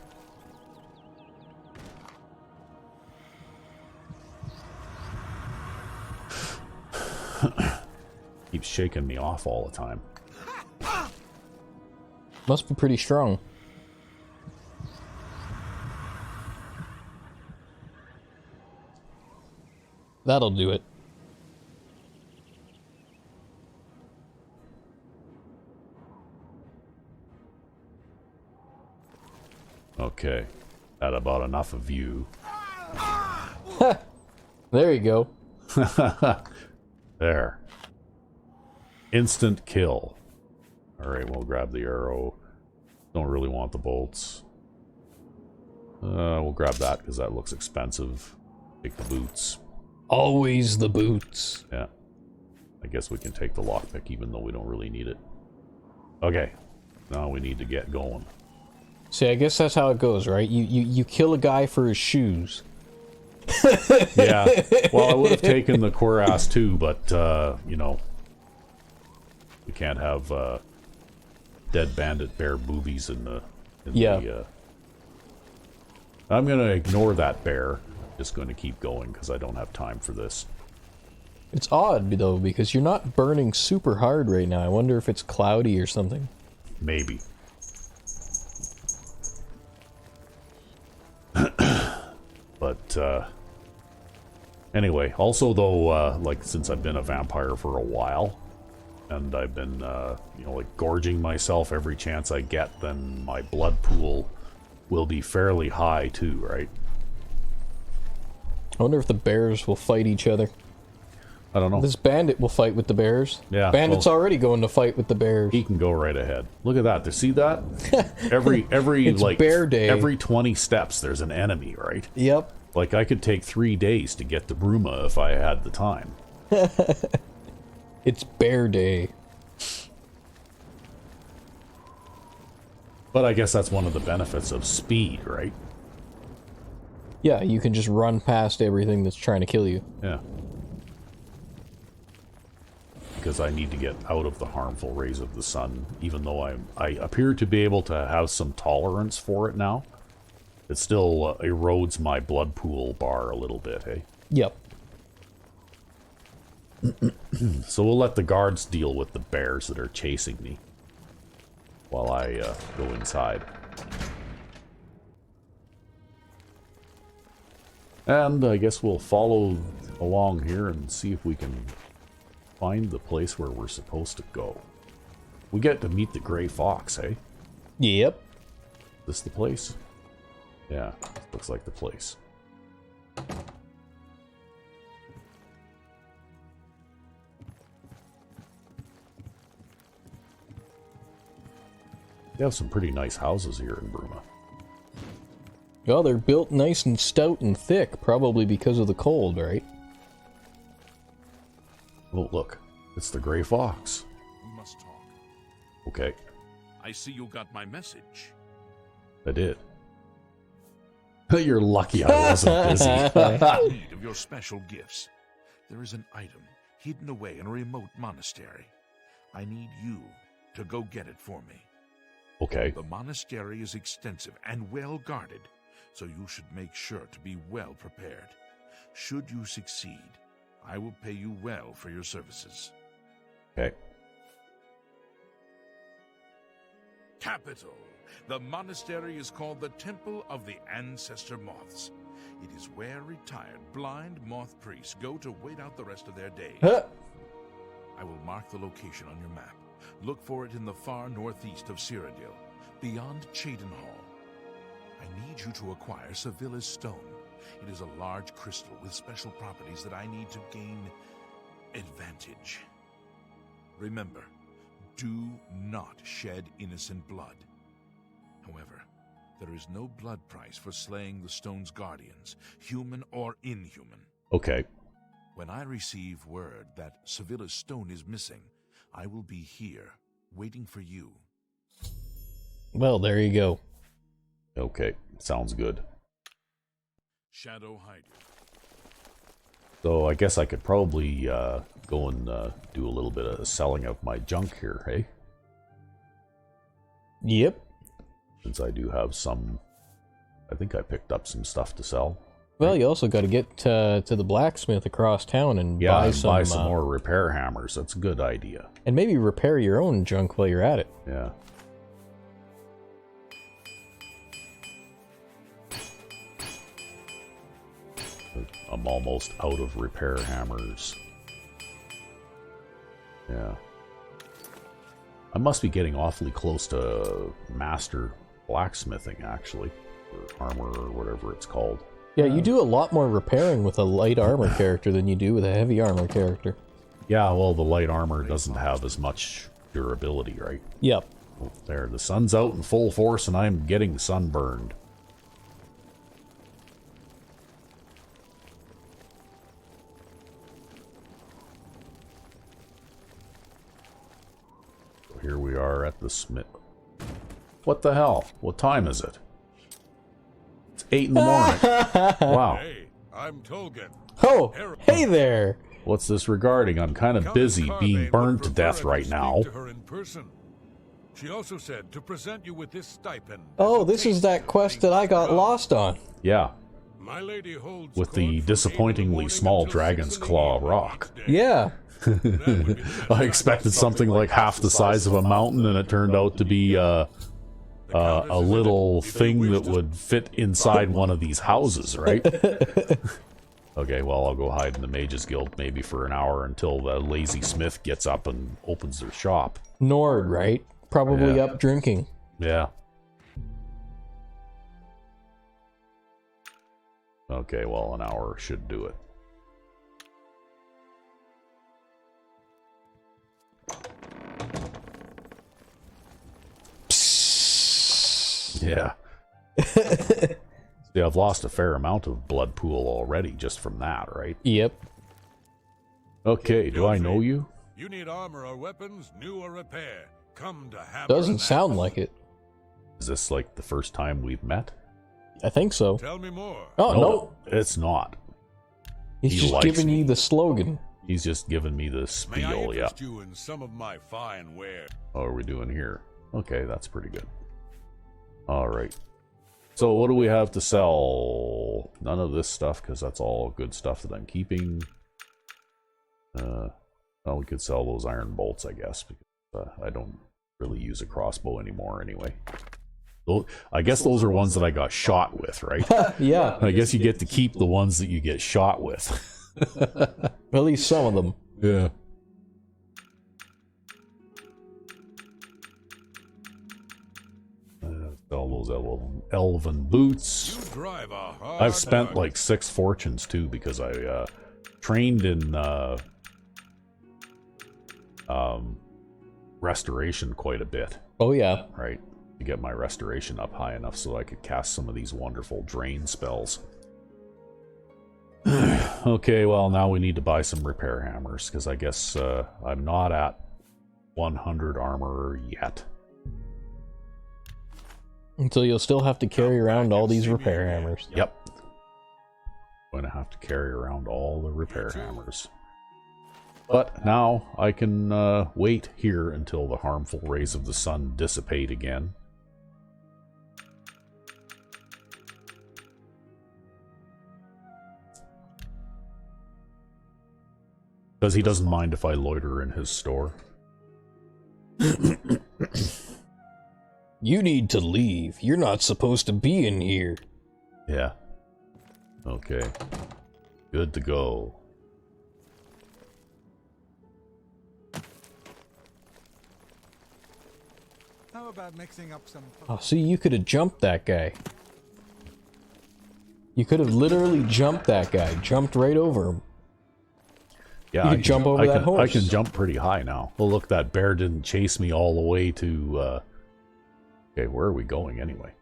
Keeps shaking me off all the time. Must be pretty strong. That'll do it. Okay. That about enough of you. There you go. There. Instant kill. Alright, we'll grab the arrow. Don't really want the bolts. We'll grab that because that looks expensive. Take the boots. Always the boots. Yeah. I guess we can take the lockpick even though we don't really need it. Okay. Now we need to get going. See, I guess that's how it goes, right? You kill a guy for his shoes. Yeah. Well, I would have taken the cuirass too, but, you know, we can't have dead bandit bear movies in the... I'm going to ignore that bear. Just going to keep going because I don't have time for this. It's odd, though, because you're not burning super hard right now. I wonder if it's cloudy or something. Maybe. But, anyway, also though, like, since I've been a vampire for a while, and I've been, you know, like, gorging myself every chance I get, then my blood pool will be fairly high too, right? I wonder if the bears will fight each other. I don't know. This bandit will fight with the bears. Yeah. Bandit's already going to fight with the bears. He can go right ahead. Look at that. Do you see that? Every it's like bear day. Every 20 steps there's an enemy, right? Yep. Like I could take 3 days to get to Bruma if I had the time. It's bear day. But I guess that's one of the benefits of speed, right? Yeah, you can just run past everything that's trying to kill you. Yeah. Because I need to get out of the harmful rays of the sun, even though I appear to be able to have some tolerance for it now. It still erodes my blood pool bar a little bit, hey? Yep. So we'll let the guards deal with the bears that are chasing me while I go inside. And I guess we'll follow along here and see if we can find the place where we're supposed to go. We get to meet the gray fox, hey? Yep. This the place? Yeah, looks like the place. They have some pretty nice houses here in Bruma. Well, they're built nice and stout and thick, probably because of the cold, right? Oh, look. It's the gray fox. We must talk. Okay, I see you got my message. I did. You're lucky I wasn't busy. In need of your special gifts. There is an item hidden away in a remote monastery. I need you to go get it for me. Okay. The monastery is extensive and well guarded, so you should make sure to be well prepared. Should you succeed, I will pay you well for your services. Okay. Capital. The monastery is called the Temple of the Ancestor Moths. It is where retired blind moth priests go to wait out the rest of their days. I will mark the location on your map. Look for it in the far northeast of Cyrodiil, beyond Cheydinhall. I need you to acquire Sevilla's stone. It is a large crystal with special properties that I need to gain advantage. Remember, do not shed innocent blood. However, there is no blood price for slaying the stone's guardians, human or inhuman. Okay. When I receive word that Sevilla's stone is missing, I will be here, waiting for you. Well, there you go. Okay. Sounds good. Shadow Hydra. So I guess I could probably go and do a little bit of selling of my junk here, hey? Yep. Since I do have some... I think I picked up some stuff to sell. Well, you also got to get to the blacksmith across town and buy buy some more repair hammers. That's a good idea. And maybe repair your own junk while you're at it. Yeah. I'm almost out of repair hammers. Yeah. I must be getting awfully close to master blacksmithing, actually. Or armor, or whatever it's called. Yeah, you do a lot more repairing with a light armor character than you do with a heavy armor character. Yeah, well, the light armor doesn't have as much durability, right? Yep. Oh, there, the sun's out in full force and I'm getting sunburned. we are at the Smith. What the hell? What time is it? It's 8 in the morning. Wow. Hey, I'm Tolkien. Oh, hey there. What's this regarding? I'm kind of busy being burned to death right now. To her in person. She also said to present you with this stipend. Oh, this is that quest that I got lost on. Yeah, My lady holds with court the from 8 in the disappointingly morning small until Dragon's 6 in the Claw evening rock. each day. Yeah. That would be the I expected something like half the size of a mountain, and it turned out to be a little thing that would fit inside one of these houses, right? Okay, well, I'll go hide in the Mages Guild maybe for an hour until the lazy smith gets up and opens their shop. Nord, right? Probably Yeah. up drinking. Yeah. Okay, well, an hour should do it. Yeah. See, I've lost a fair amount of blood pool already just from that, right? Yep. Okay, do I know you? You need armor or weapons, new or repair. Come to Hammer. Doesn't and sound Axe. like it. Is this like the first time we've met? I think so. Tell me more. Oh, no. It's not. He's he just likes giving me. you the slogan. He's just giving me the May I spiel, yeah. interest you in some of my fine ware? What are we doing here? Okay, that's pretty good. Alright. So what do we have to sell? None of this stuff, because that's all good stuff that I'm keeping. Well, we could sell those iron bolts, I guess, because I don't really use a crossbow anymore anyway. I guess those are ones that I got shot with, right? Yeah. I guess you get to keep the ones that you get shot with. At least some of them. Yeah. All those elven boots. You drive a hard I've spent bargain. like 6 fortunes too because I trained in restoration quite a bit, Oh, yeah. right? To get my restoration up high enough so I could cast some of these wonderful drain spells. Okay, well, now we need to buy some repair hammers because I guess I'm not at 100 armor yet. Until you'll still have to carry around all these repair hammers. Yep. Going to have to carry around all the repair hammers. But now I can wait here until the harmful rays of the sun dissipate again. Because he doesn't mind if I loiter in his store. You need to leave. You're not supposed to be in here. Yeah. Okay. Good to go. How about mixing up some... Oh, see, you could have jumped that guy. You could have literally jumped that guy. Jumped right over him. Yeah, You can jump over that horse. I can jump pretty high now. Oh, look, that bear didn't chase me all the way to... Okay, where are we going anyway?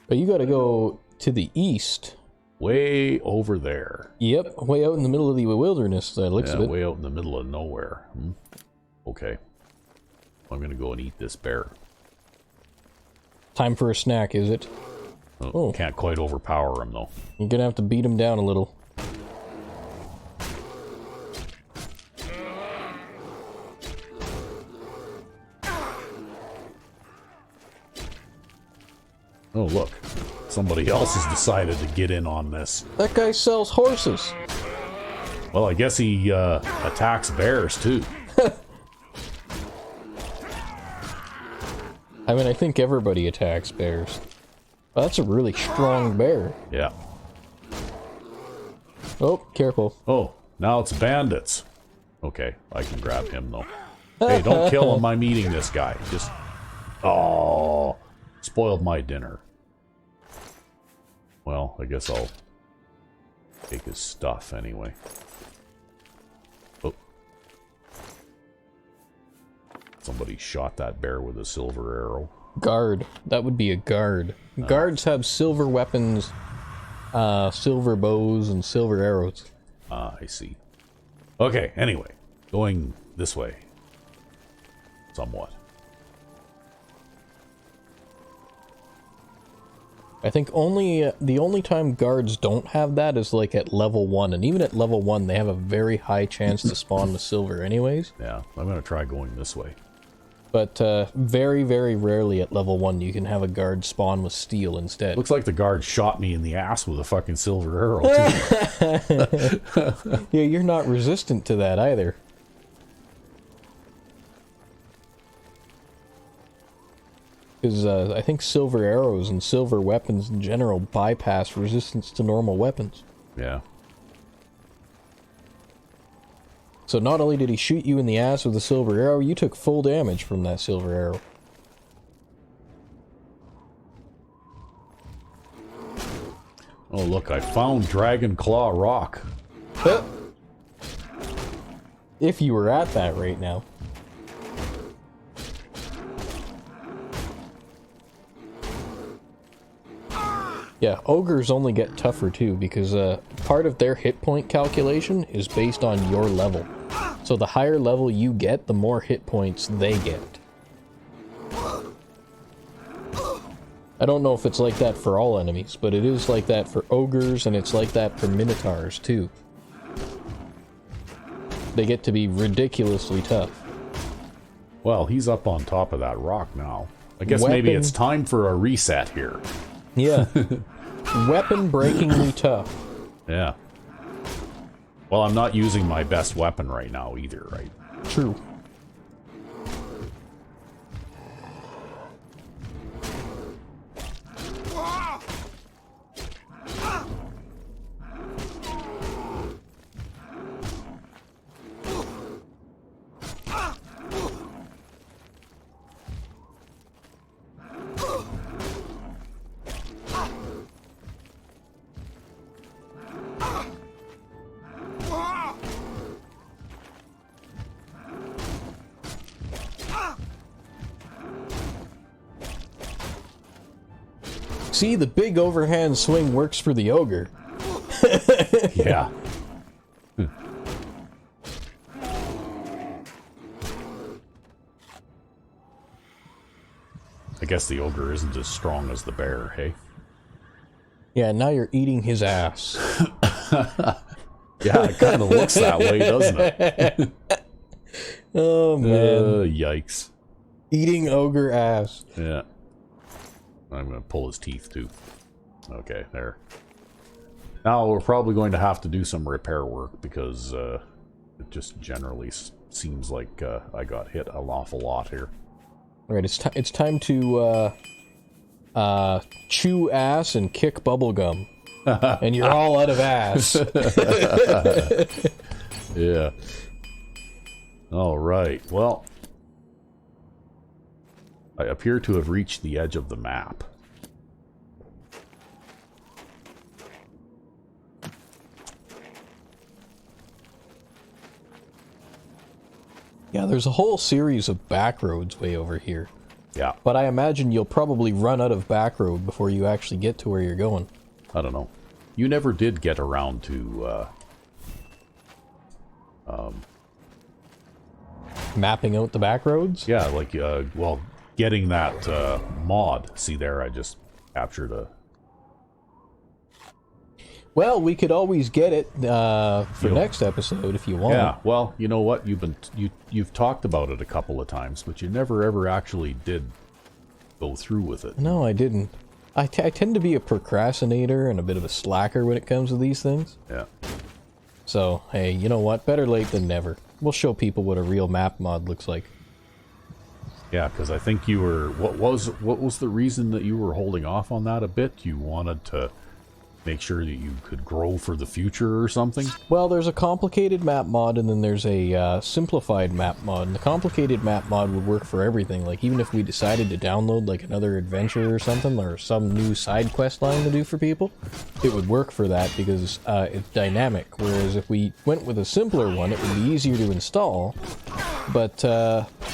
But you gotta go to the east. Way over there. Yep, way out in the middle of the wilderness, that looks Yeah, of it. way out in the middle of nowhere. Okay. I'm gonna go and eat this bear. Time for a snack, is it? Oh. Can't quite overpower him, though. You're gonna have to beat him down a little. Oh, look. Somebody else has decided to get in on this. That guy sells horses. Well, I guess he attacks bears, too. I mean, I think everybody attacks bears. Well, that's a really strong bear. Yeah. Oh, careful. Oh, now it's bandits. Okay, I can grab him, though. Hey, don't kill him. I'm eating this guy. Just... Oh, spoiled my dinner. Well, I guess I'll take his stuff anyway. Oh. Somebody shot that bear with a silver arrow. Guard. That would be a guard. Guards have silver weapons, silver bows, and silver arrows. Ah, I see. Okay, anyway. Going this way. somewhat. I think the only time guards don't have that is like at level 1, and even at level 1 they have a very high chance to spawn with silver anyways. Yeah, I'm gonna try going this way. But very, very rarely at level 1 you can have a guard spawn with steel instead. Looks like the guard shot me in the ass with a fucking silver arrow, too. Yeah, you're not resistant to that either. Because I think silver arrows and silver weapons in general bypass resistance to normal weapons. Yeah. So not only did he shoot you in the ass with a silver arrow, you took full damage from that silver arrow. Oh, look, I found Dragon Claw Rock. If you were at that right now. Yeah, ogres only get tougher too, because part of their hit point calculation is based on your level. So the higher level you get, the more hit points they get. I don't know if it's like that for all enemies, but it is like that for ogres, and it's like that for minotaurs too. They get to be ridiculously tough. Well, he's up on top of that rock now. I guess maybe it's time for a reset here. Yeah. Weapon breakingly tough. Yeah. Well, I'm not using my best weapon right now either, right? True. See, the big overhand swing works for the ogre. Yeah. I guess the ogre isn't as strong as the bear, hey? Yeah, now you're eating his ass. Yeah, it kind of looks that way, doesn't it? Oh, man. Yikes. Eating ogre ass. Yeah. I'm going to pull his teeth, too. Okay, there. Now, we're probably going to have to do some repair work, because it just generally seems like I got hit an awful lot here. Alright, it's time to chew ass and kick bubblegum. And you're all out of ass. Yeah. Alright, well, I appear to have reached the edge of the map. Yeah, there's a whole series of back roads way over here. Yeah. But I imagine you'll probably run out of back road before you actually get to where you're going. I don't know. You never did get around to, Mapping out the back roads? yeah, like, well, getting that, mod. See there, I just captured a... Well, we could always get it, for next episode if you want. Yeah, well, you know what? You've talked about it a couple of times, but you never ever actually did go through with it. No, I didn't. I tend to be a procrastinator and a bit of a slacker when it comes to these things. Yeah. So, hey, you know what? Better late than never. We'll show people what a real map mod looks like. Yeah, because I think you were... What was the reason that you were holding off on that a bit? You wanted to make sure that you could grow for the future or something? Well, there's a complicated map mod, and then there's a simplified map mod. And the complicated map mod would work for everything. Like, even if we decided to download, like, another adventure or something, or some new side quest line to do for people, it would work for that because it's dynamic. Whereas if we went with a simpler one, it would be easier to install, but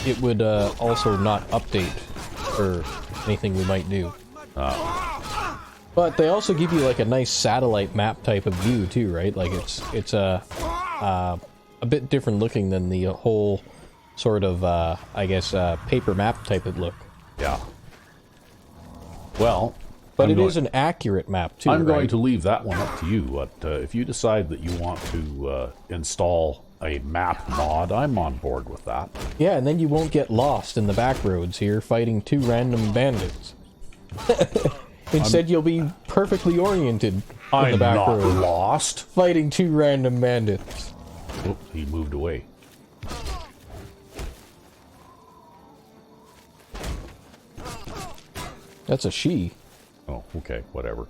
it would also not update for anything we might do. But they also give you like a nice satellite map type of view too, right? Like it's a bit different looking than the whole sort of, I guess, paper map type of look. Yeah. Well, but it is an accurate map too. I'm going right? to leave that one up to you. But if you decide that you want to install a map mod, I'm on board with that. Yeah, and then you won't get lost in the back roads here fighting 2 random bandits. Instead, you'll be perfectly oriented in the back I'm not road, lost. fighting 2 random bandits. Oh, he moved away. That's a she. Oh, okay, whatever.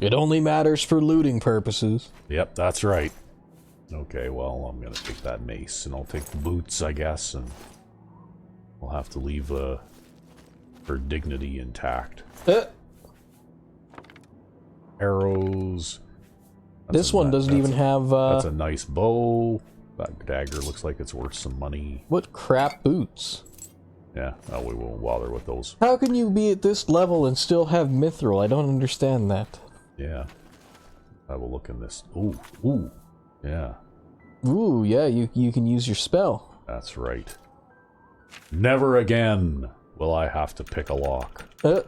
It only matters for looting purposes. Yep, that's right. Okay, well, I'm gonna take that mace, and I'll take the boots, I guess, and we'll have to leave her dignity intact. Arrows. This one doesn't even have, That's a nice bow. That dagger looks like it's worth some money. What crap boots? Yeah, no, we won't bother with those. How can you be at this level and still have mithril? I don't understand that. Yeah. I will look in this. Ooh, ooh. Yeah. Ooh, yeah, you can use your spell. That's right. Never again will I have to pick a lock. Did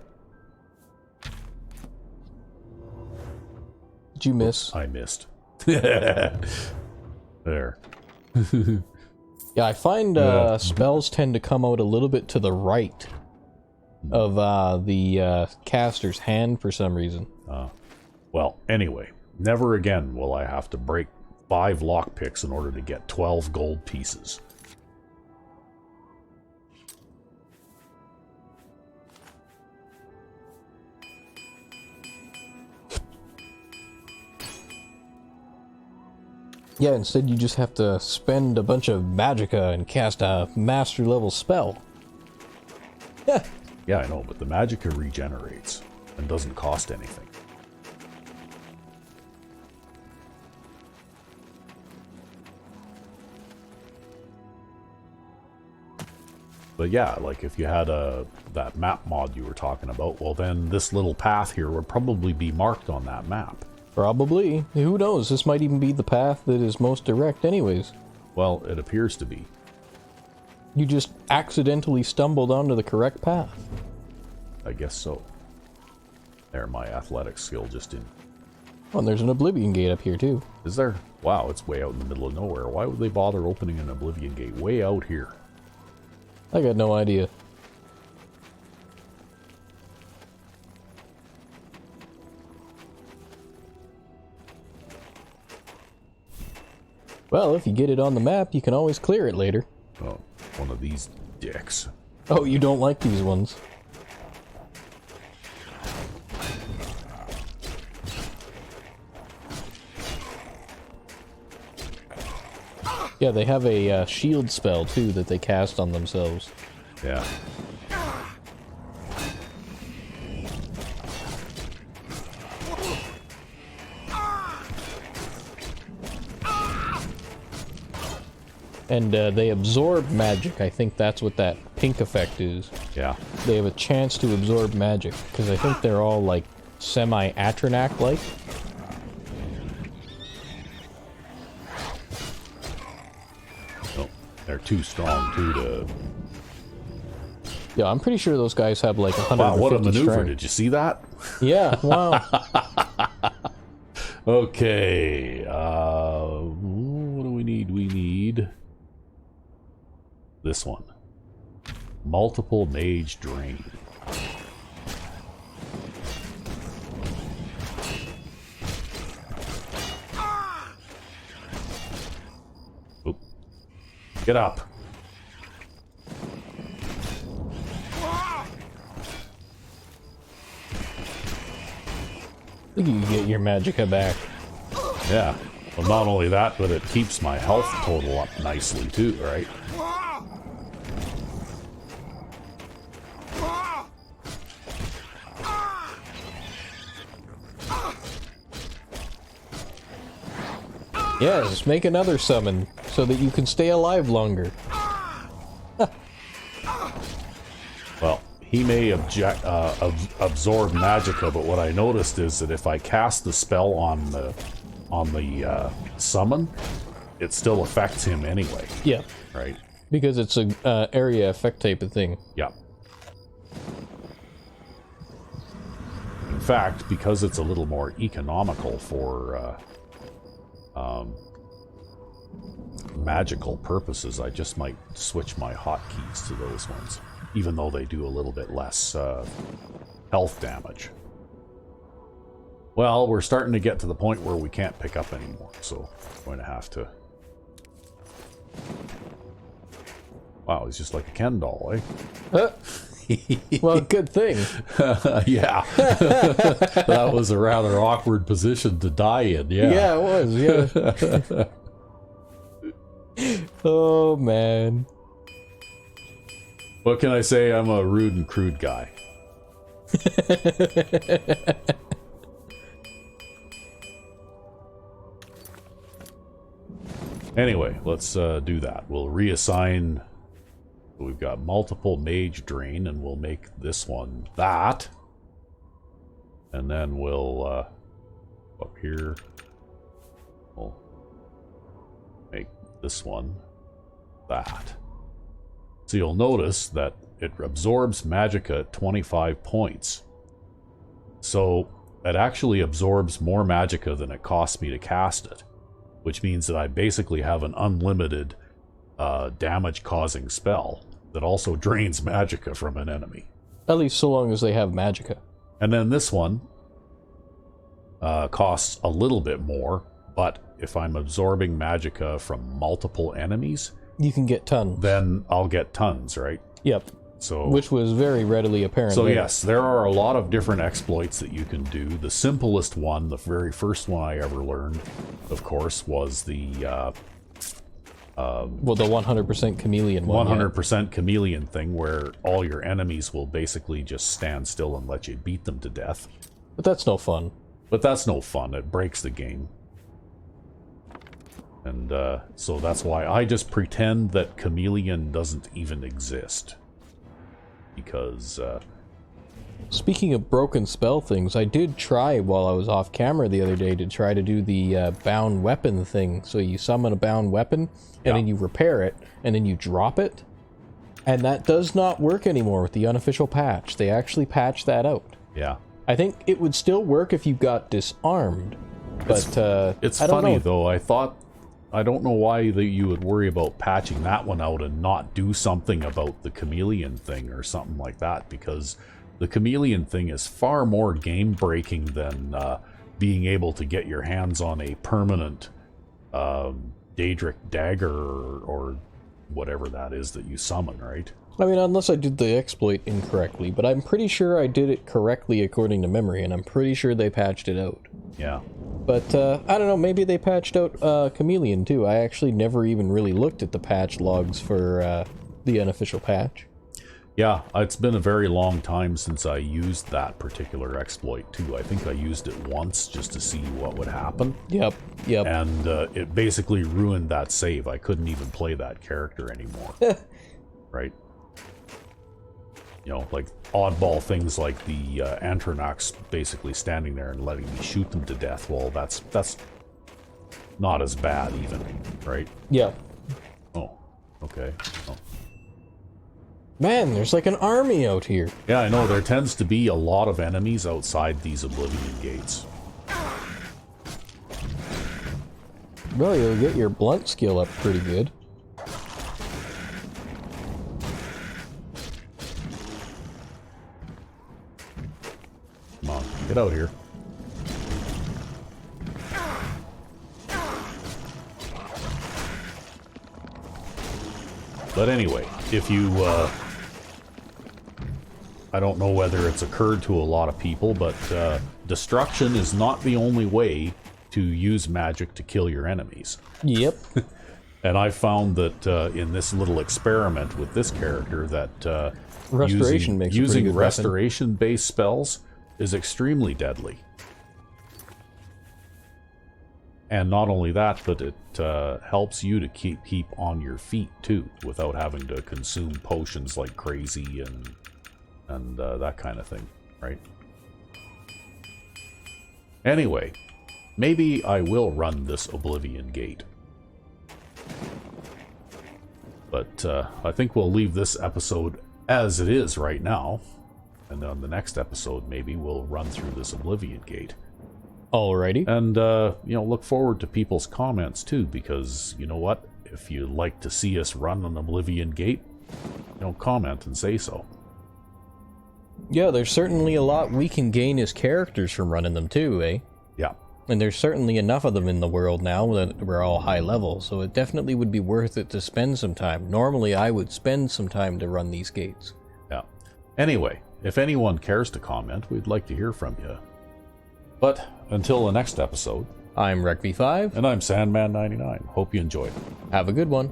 you miss? I missed. There. Yeah, I find spells tend to come out a little bit to the right of the caster's hand for some reason. Well, anyway, never again will I have to break 5 lockpicks in order to get 12 gold pieces. Yeah, instead you just have to spend a bunch of magicka and cast a master level spell. Yeah. Yeah, I know, but the magicka regenerates and doesn't cost anything. But yeah, like if you had that map mod you were talking about, well then this little path here would probably be marked on that map. Probably. Who knows? This might even be the path that is most direct anyways. Well, it appears to be. You just accidentally stumbled onto the correct path. I guess so. There, my athletic skill just in. Oh, and there's an Oblivion gate up here too. Is there? Wow, it's way out in the middle of nowhere. Why would they bother opening an Oblivion gate way out here? I got no idea. Well, if you get it on the map, you can always clear it later. Oh, one of these dicks. Oh, you don't like these ones. Yeah, they have a shield spell, too, that they cast on themselves. Yeah. And they absorb magic. I think that's what that pink effect is. Yeah. They have a chance to absorb magic, because I think they're all, like, semi-Atronac-like. Oh, they're too strong, too, to... Yeah, I'm pretty sure those guys have, like, 150 Wow, what a maneuver. strength. Did you see that? Yeah, wow. Okay, what do we need? We need this one. Multiple mage drain. Oop. Get up. I think you can get your magicka back. Yeah. Well, not only that, but it keeps my health total up nicely too, right? Yeah, just make another summon, so that you can stay alive longer. Well, he may absorb magicka, but what I noticed is that if I cast the spell on the summon, it still affects him anyway. Yeah. Right. Because it's a area effect type of thing. Yeah. In fact, because it's a little more economical for magical purposes, I just might switch my hotkeys to those ones, even though they do a little bit less health damage. Well, we're starting to get to the point where we can't pick up anymore, so I'm going to have to... Wow, he's just like a Ken doll, eh? Well, good thing. Yeah. That was a rather awkward position to die in, yeah. Yeah, it was, yeah. Oh, man. What can I say? I'm a rude and crude guy. Anyway, let's do that. We'll reassign... We've got multiple mage drain, and we'll make this one that. And then we'll, up here, we'll make this one that. So you'll notice that it absorbs magicka at 25 points. So it actually absorbs more magicka than it costs me to cast it, which means that I basically have an unlimited damage-causing spell that also drains magicka from an enemy. At least so long as they have magicka. And then this one costs a little bit more, but if I'm absorbing magicka from multiple enemies, you can get tons. Then I'll get tons, right? Yep. So, which was very readily apparent. So later. yes, there are a lot of different exploits that you can do. The simplest one, the very first one I ever learned, of course, was the well, the 100% chameleon one. 100% chameleon thing, where all your enemies will basically just stand still and let you beat them to death. But that's no fun. But that's no fun. It breaks the game. And so that's why I just pretend that chameleon doesn't even exist. Because... Speaking of broken spell things, I did try while I was off camera the other day to try to do the bound weapon thing. So you summon a bound weapon, and then you repair it, and then you drop it. And that does not work anymore with the unofficial patch. They actually patched that out. Yeah. I think it would still work if you got disarmed. But it's I don't funny know. though. I don't know why you would worry about patching that one out and not do something about the chameleon thing or something like that, because the chameleon thing is far more game-breaking than being able to get your hands on a permanent Daedric dagger or whatever that is that you summon, right? I mean, unless I did the exploit incorrectly, but I'm pretty sure I did it correctly according to memory, and I'm pretty sure they patched it out. Yeah. But, I don't know, maybe they patched out Chameleon too. I actually never even really looked at the patch logs for the unofficial patch. Yeah, it's been a very long time since I used that particular exploit too. I think I used it once just to see what would happen. Yep. And it basically ruined that save. I couldn't even play that character anymore. Right? You know, like oddball things like the Antronax basically standing there and letting me shoot them to death. Well, that's not as bad even, right? Yeah. Oh, okay. Oh. Man, there's like an army out here. Yeah, I know. There tends to be a lot of enemies outside these Oblivion gates. Well, you'll get your blunt skill up pretty good. Come on, get out here. But anyway, if you, I don't know whether it's occurred to a lot of people, but destruction is not the only way to use magic to kill your enemies. Yep. And I found that in this little experiment with this character that Restoration makes a pretty using good weapon. restoration-based spells is extremely deadly. And not only that, but it helps you to keep on your feet too, without having to consume potions like crazy and and that kind of thing, right? Anyway, maybe I will run this Oblivion gate. But I think we'll leave this episode as it is right now. And on the next episode, maybe we'll run through this Oblivion gate. Alrighty. And, look forward to people's comments too, because you know what? If you'd like to see us run an Oblivion gate, comment and say so. Yeah, there's certainly a lot we can gain as characters from running them too, eh? Yeah. And there's certainly enough of them in the world now that we're all high level, so it definitely would be worth it to spend some time. Normally I would spend some time to run these gates. Yeah. Anyway, if anyone cares to comment, we'd like to hear from you. But until the next episode, I'm Recv5. and I'm Sandman099. Hope you enjoyed. Have a good one.